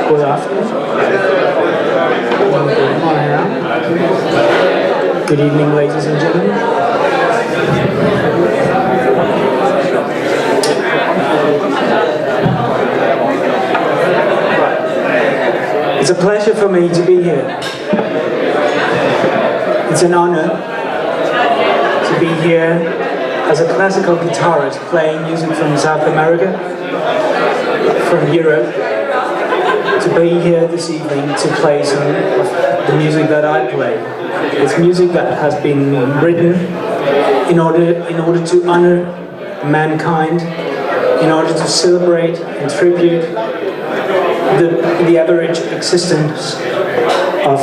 Good afternoon. Good evening, ladies and gentlemen. It's a pleasure for me to be here. It's an honor to be here as a classical guitarist playing music from South America, from Europe, to be here this evening to play some of the music that I play. It's music that has been written in order to honor mankind, in order to celebrate and tribute the average existence of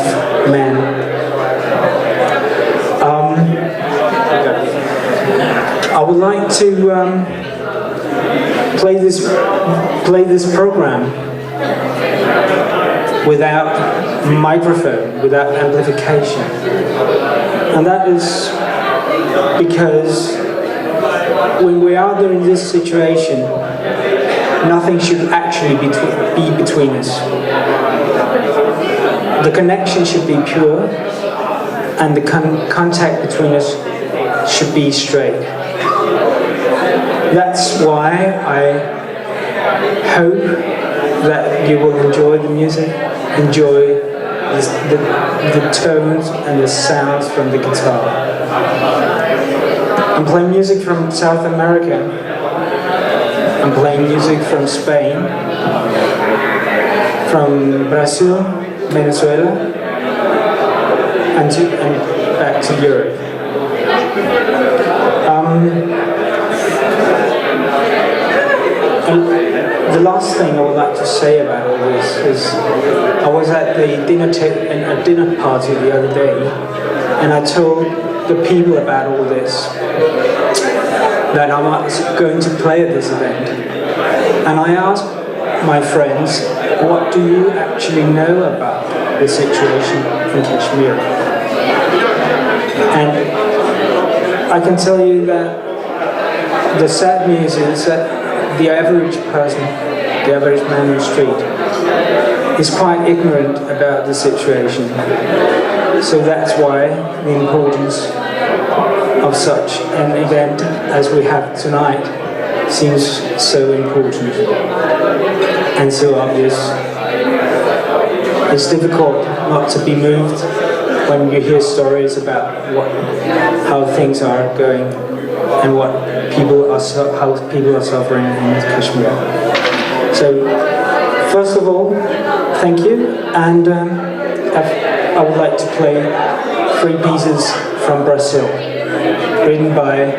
man. I would like to play this program without microphone, without amplification, and that is because when we are in this situation, nothing should actually be between us. The connection should be pure, and the contact between us should be straight. That's why I hope that you will enjoy the music, enjoy the tones and the sounds from the guitar. I'm playing music from South America. I'm playing music from Spain, from Brazil, Venezuela, and back to Europe. And the last thing I would like to say about all this is I was at the dinner party the other day, and I told the people about all this, that I'm going to play at this event. And I asked my friends, what do you actually know about the situation in Kashmir? And I can tell you that the sad news is that the average person, the average man on the street, is quite ignorant about the situation. So that's why the importance of such an event as we have tonight seems so important and so obvious. It's difficult not to be moved when you hear stories about how things are going and how people are suffering in Kashmir. So, first of all, thank you, and I would like to play 3 pieces from Brazil, written by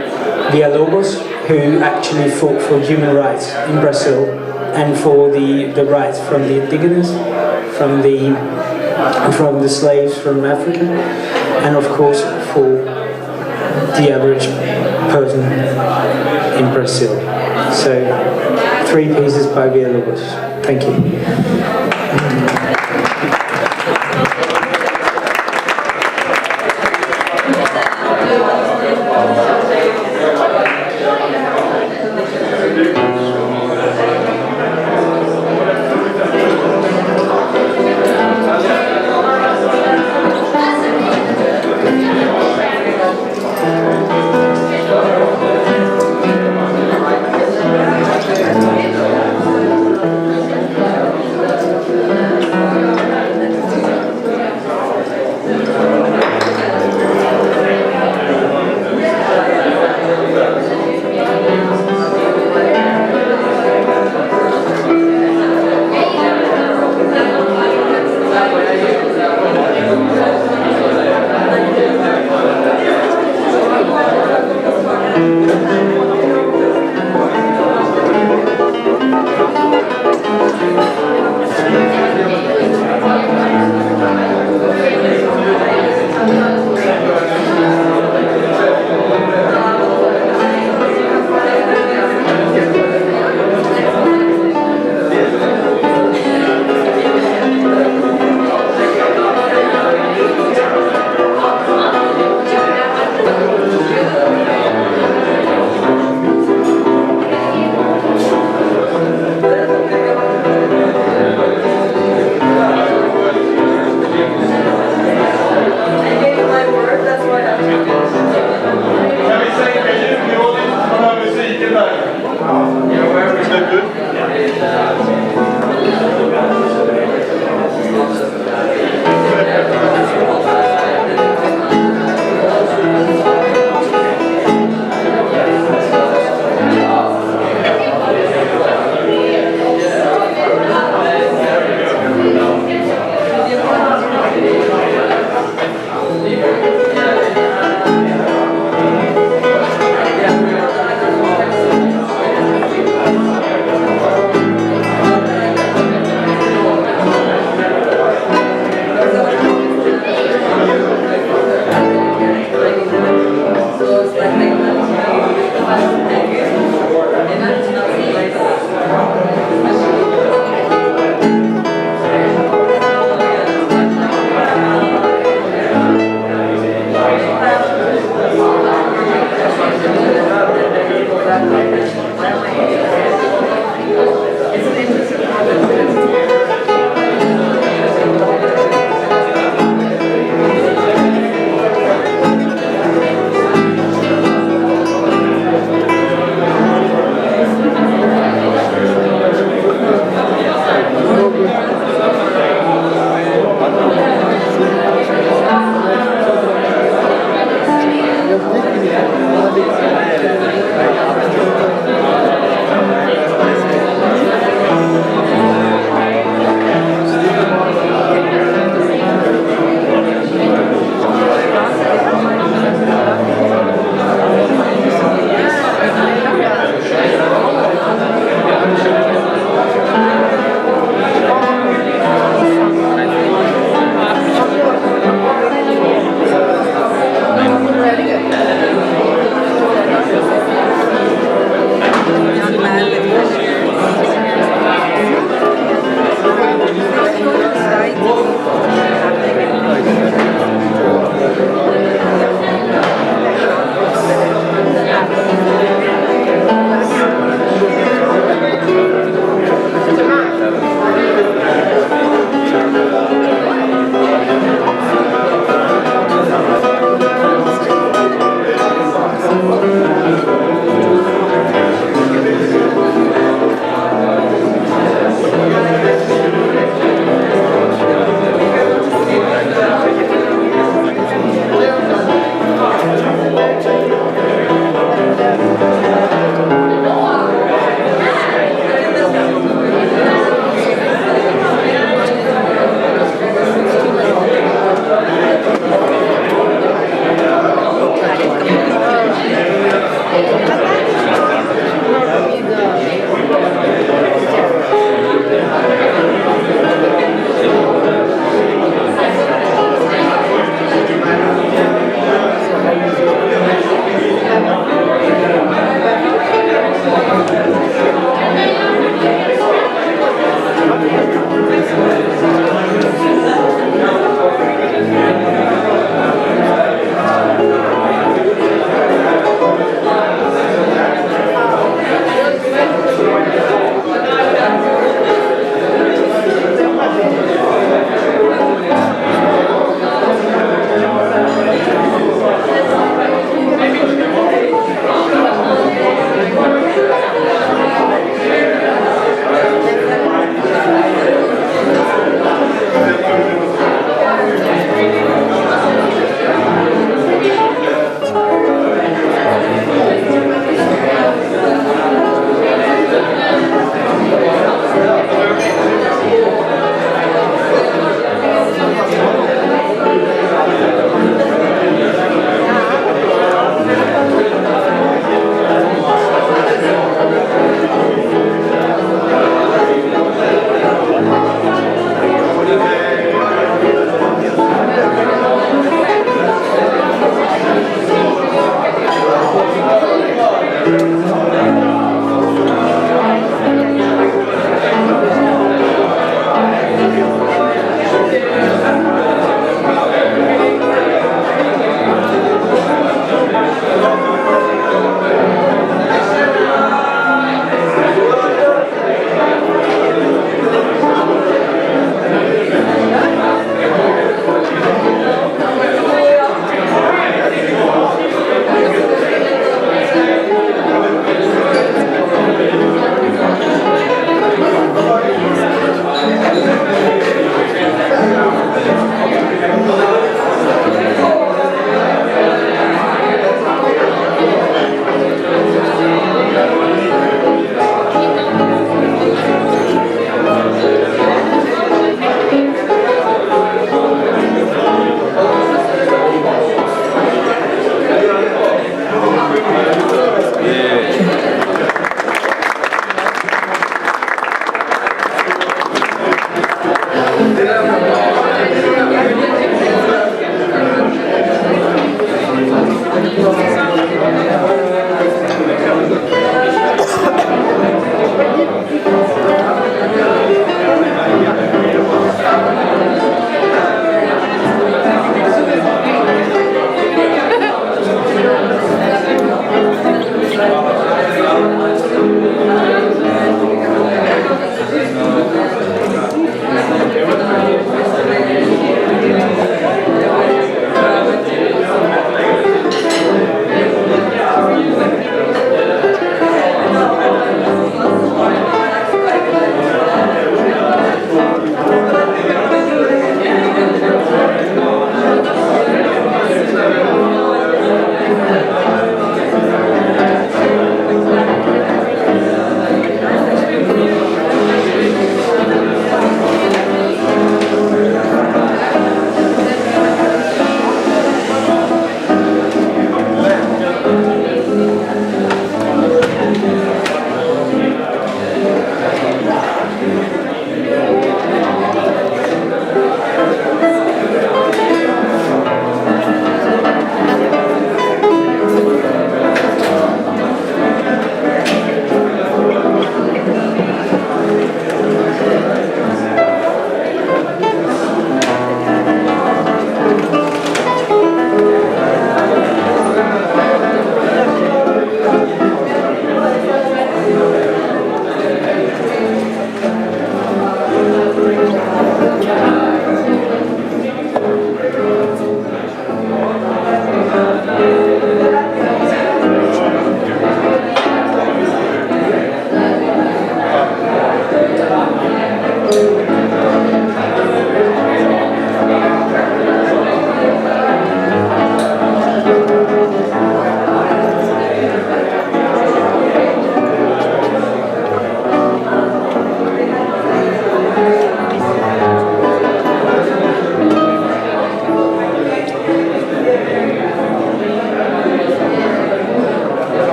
Villa-Lobos, who actually fought for human rights in Brazil and for the rights from the indigenous, from the slaves from Africa, and of course for the average person in Brazil. So 3 pieces by Villa-Lobos. Thank you.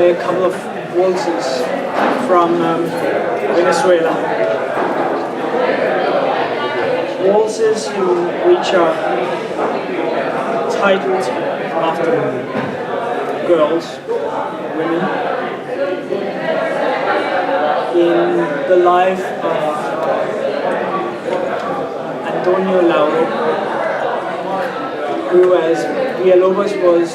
play a couple of waltzes from Venezuela. Waltzes which are titled after girls, women, in the life of Antonio Lauro, who, as Villalobos, was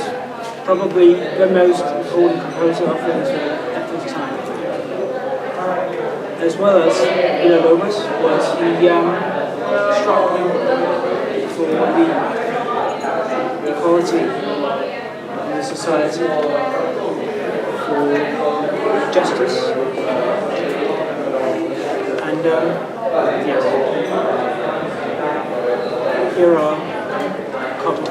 probably the most important composer of Venezuela at this time. As well as Villalobos was the struggling for the equality in the society, for justice, and yes, here are a couple of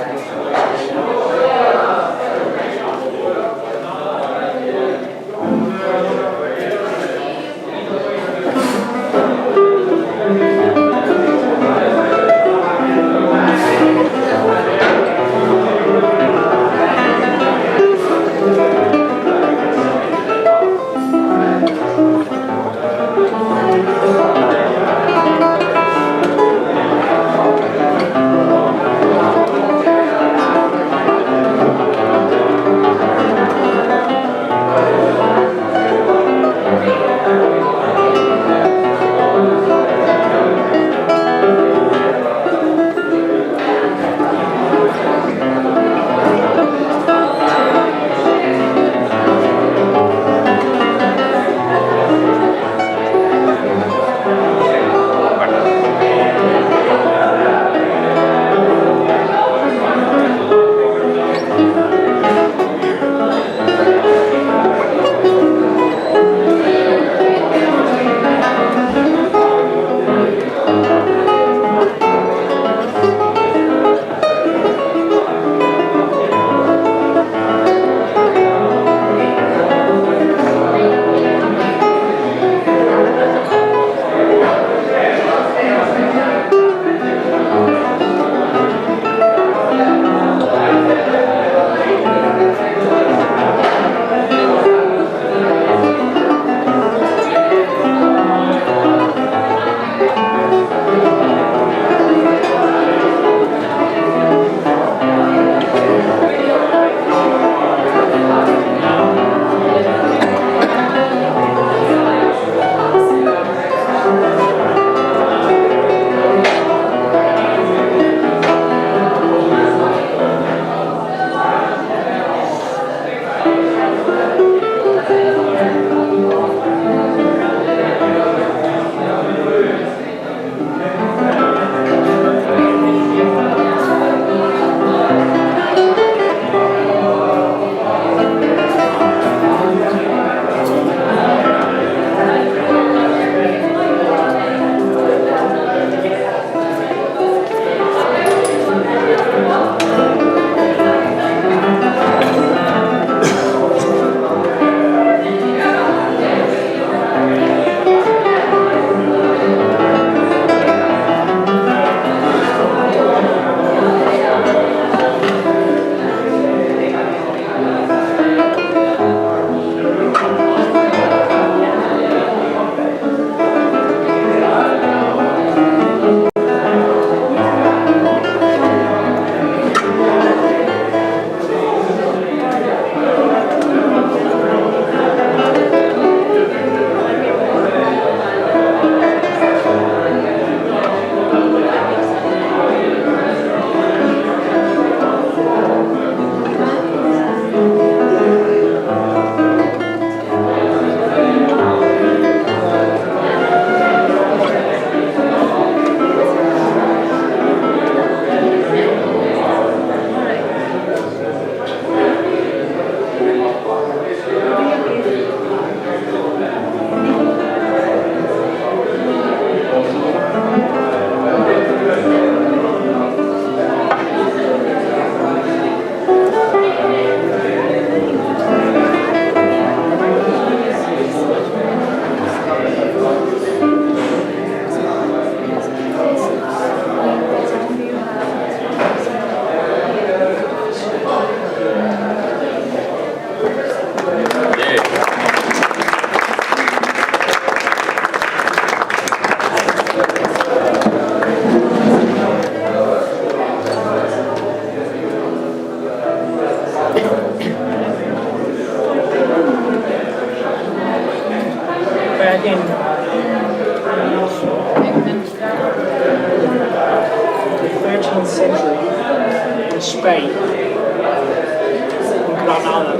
Granada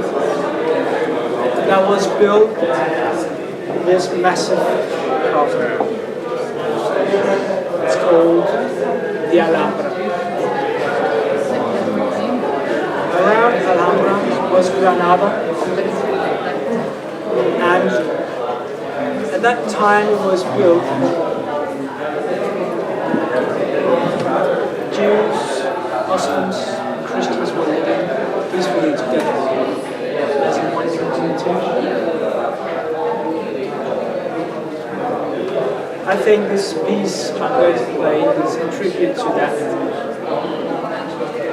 that was built this massive castle. It's called the Alhambra. Around Alhambra was Granada, and at that time it was built. Jews, Muslims, Christians were living peacefully together as in one community. I think this piece I'm going to play is a tribute to that.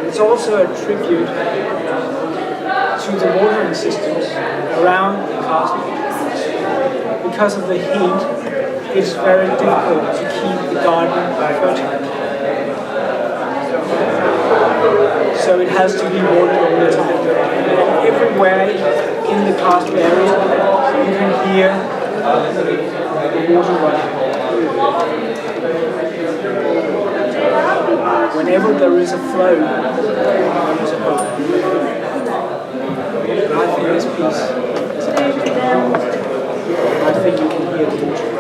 It's also a tribute to the watering systems around the castle. Because of the heat, it's very difficult to keep the garden fertile. So it has to be watered all the time. And everywhere in the castle area, you can hear the water running. Whenever there is a flow, there is a hope. And I think this piece is amazing. I think you can hear the water running.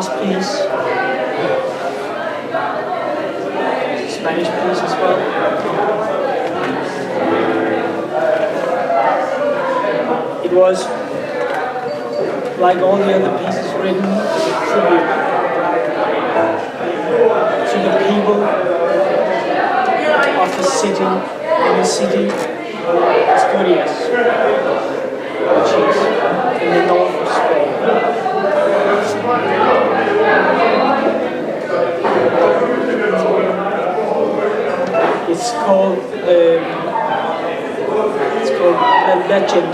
last piece, Spanish piece as well. It was, like all the other pieces, written as a tribute to the people of the city, in the city Asturias, which is in the north of Spain. It's called The Legend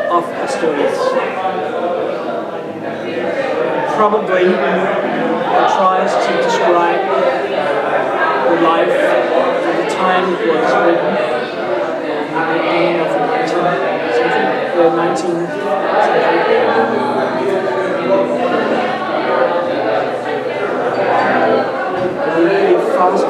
of Asturias. Probably it tries to describe the life at the time it was written, the beginning of the 19th century. A really fast